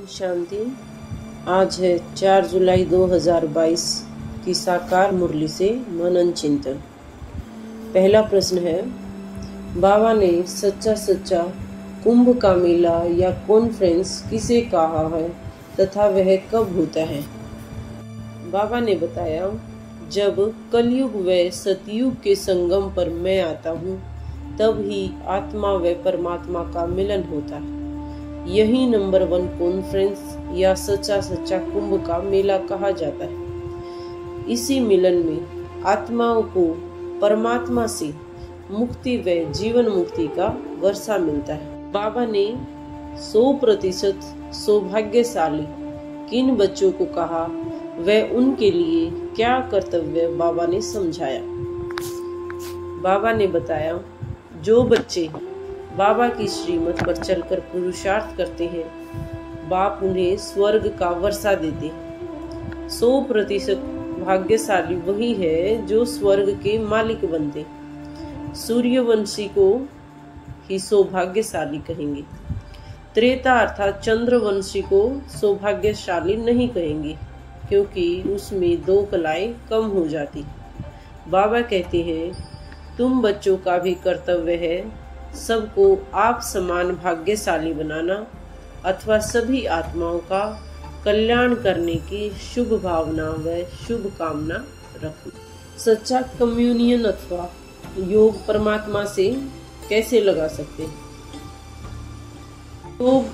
शांति। आज है 4 जुलाई 2022 की साकार मुरली से मनन चिंतन। पहला प्रश्न है, बाबा ने सच्चा सच्चा कुंभ का मेला या कॉन्फ्रेंस किसे कहा है तथा वह कब होता है? बाबा ने बताया, जब कलयुग व सतयुग के संगम पर मैं आता हूँ तब ही आत्मा व परमात्मा का मिलन होता है। यही नंबर 1 कॉन्फ्रेंस या सच्चा सच्चा कुंभ का मेला कहा जाता है। इसी मिलन में आत्माओं को परमात्मा से मुक्ति व जीवन मुक्ति का वर्षा मिलता है। बाबा ने 100% सौभाग्यशाली किन बच्चों को कहा वह उनके लिए क्या कर्तव्य बाबा ने समझाया। बाबा ने बताया, जो बच्चे बाबा की श्रीमत पर चलकर पुरुषार्थ करते हैं, बाप उन्हें स्वर्ग का वर्षा देते हैं। 100% भाग्यशाली वही है जो स्वर्ग के मालिक बनते। सूर्यवंशी को ही सौभाग्यशाली कहेंगे। त्रेता अर्थात चंद्रवंशी को सौभाग्यशाली नहीं कहेंगे, क्योंकि उसमें 2 कलाएं कम हो जाती। बाबा कहते हैं, तुम बच्चों का भी कर्तव्य है सबको आप समान भाग्यशाली बनाना अथवा सभी आत्माओं का कल्याण करने की शुभ भावना व शुभ कामना रखना। सच्चा कम्युनियन अथवा योग परमात्मा से कैसे लगा सकते हैं? योग,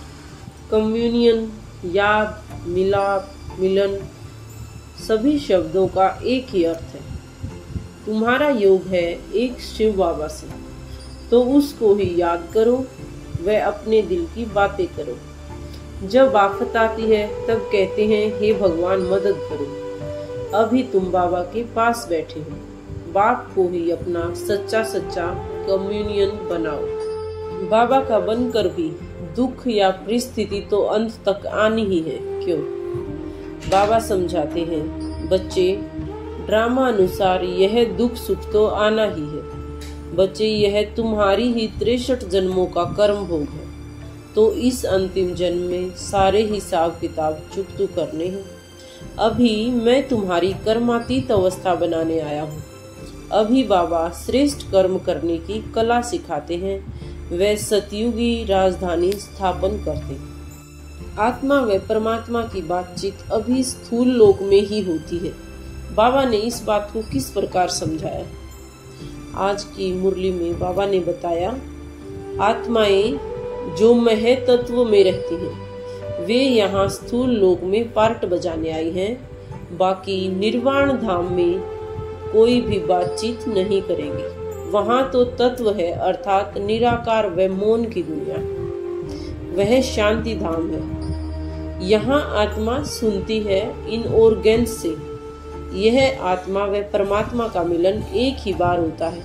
कम्युनियन, याद, मिलाप, मिलन सभी शब्दों का एक ही अर्थ है। तुम्हारा योग है एक शिव बाबा से, तो उसको ही याद करो व अपने दिल की बातें करो। जब आफत आती है तब कहते हैं, हे भगवान मदद करो। अभी तुम बाबा के पास बैठे हो, बाप को ही अपना सच्चा सच्चा कम्युनियन बनाओ। बाबा का बनकर भी दुख या परिस्थिति तो अंत तक आनी ही है। क्यों? बाबा समझाते हैं, बच्चे ड्रामा अनुसार यह दुख सुख तो आना ही है। बच्चे, यह तुम्हारी ही 63 जन्मों का कर्म भोग है, तो इस अंतिम जन्म में सारे हिसाब किताब चुकतू करने हैं। अभी मैं तुम्हारी कर्मातीत अवस्था बनाने आया हूँ। अभी बाबा श्रेष्ठ कर्म करने की कला सिखाते हैं, वे सतयुगी राजधानी स्थापन करते हैं। आत्मा व परमात्मा की बातचीत अभी स्थूल लोक में ही होती है। बाबा ने इस बात को किस प्रकार समझाया? आज की मुरली में बाबा ने बताया, आत्माएं जो मह तत्व में रहती हैं वे यहाँ स्थूल लोक में पार्ट बजाने आई हैं। बाकी निर्वाण धाम में कोई भी बातचीत नहीं करेंगे। वहाँ तो तत्व है, अर्थात निराकार व मौन की दुनिया, वह शांति धाम है। यहाँ आत्मा सुनती है इन ऑर्गन्स से। यह आत्मा व परमात्मा का मिलन एक ही बार होता है।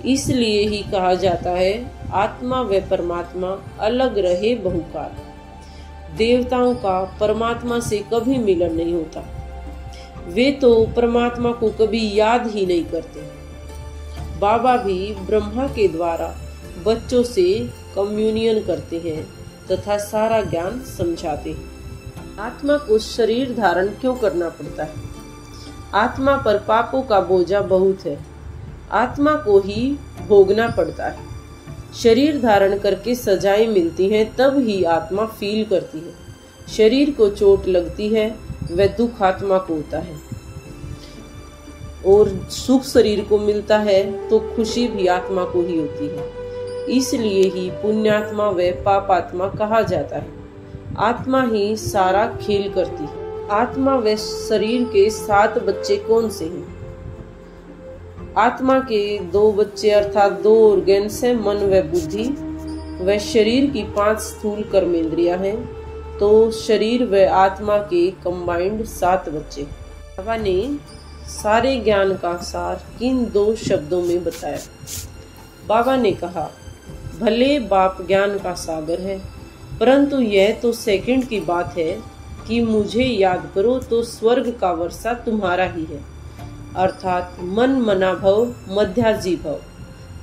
इसलिए ही कहा जाता है, आत्मा व परमात्मा अलग रहे बहुकाल। देवताओं का परमात्मा से कभी मिलन नहीं होता। वे तो परमात्मा को कभी याद ही नहीं करते। बाबा भी ब्रह्मा के द्वारा बच्चों से कम्युनियन करते हैं तथा सारा ज्ञान समझाते हैं। आत्मा को शरीर धारण क्यों करना पड़ता है? आत्मा पर पापों का बोझा बहुत है। आत्मा को ही भोगना पड़ता है। शरीर धारण करके सजाएं मिलती हैं, तब ही आत्मा फील करती है। शरीर को चोट लगती है वह दुख आत्मा को होता है, और सुख शरीर को मिलता है तो खुशी भी आत्मा को ही होती है। इसलिए ही पुण्यात्मा व पापात्मा कहा जाता है। आत्मा ही सारा खेल करती है। आत्मा व शरीर के 7 बच्चे कौन से हैं? आत्मा के 2 बच्चे अर्थात 2 ऑर्गन्स हैं, मन व बुद्धि। व शरीर की 5 स्थूल कर्मेंद्रियां हैं, तो शरीर व आत्मा के कंबाइंड 7 बच्चे। बाबा ने सारे ज्ञान का सार किन 2 शब्दों में बताया। बाबा ने कहा, भले बाप ज्ञान का सागर है, परंतु यह तो सेकंड की बात है कि मुझे याद करो तो स्वर्ग का वर्षा तुम्हारा ही है। अर्थात मन मना भव मध्याजी भव।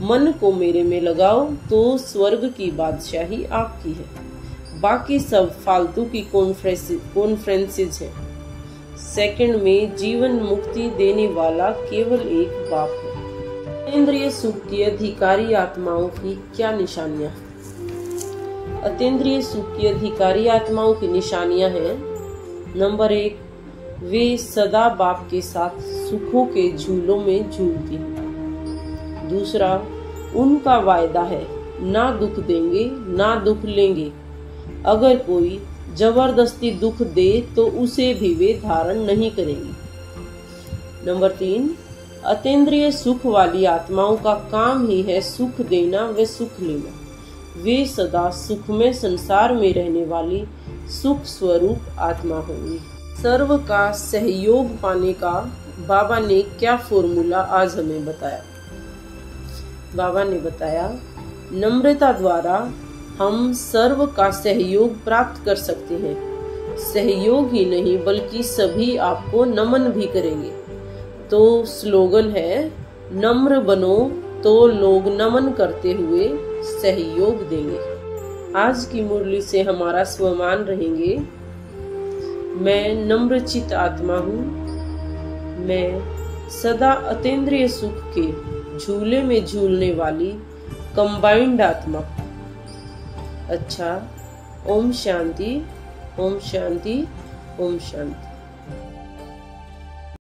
मन को मेरे में लगाओ तो स्वर्ग की बादशाही आपकी है। बाकी सब फालतू की कॉन्फ्रेंसेज है। सेकंड में जीवन मुक्ति देने वाला केवल एक बाप है। अतीन्द्रिय सुख की अधिकारी आत्माओं की क्या निशानियां हैं? अतीन्द्रिय सुख की अधिकारी आत्माओं की निशानियां हैं। नंबर 1, वे सदा बाप के साथ सुखों के झूलों में झूलती हैं। दूसरा, उनका वायदा है ना दुख देंगे ना दुख लेंगे। अगर कोई जबरदस्ती दुख दे तो उसे भी वे धारण नहीं करेंगी। नंबर 3, अतीन्द्रिय सुख वाली आत्माओं का काम ही है सुख देना व सुख लेना। वे सदा सुखमय संसार में रहने वाली सुख स्वरूप आत्मा होंगी। सर्व का सहयोग पाने का बाबा ने क्या फॉर्मूला आज हमें बताया? बाबा ने बताया, नम्रता द्वारा हम सर्व का सहयोग प्राप्त कर सकते हैं। सहयोग ही नहीं बल्कि सभी आपको नमन भी करेंगे। तो स्लोगन है, नम्र बनो तो लोग नमन करते हुए सहयोग देंगे। आज की मुरली से हमारा स्वमान रहेंगे, मैं नम्रचित आत्मा हूँ। मैं सदा अतीन्द्रिय सुख के झूले में झूलने वाली कंबाइंड आत्मा। अच्छा, ओम शांति, ओम शांति, ओम शांति।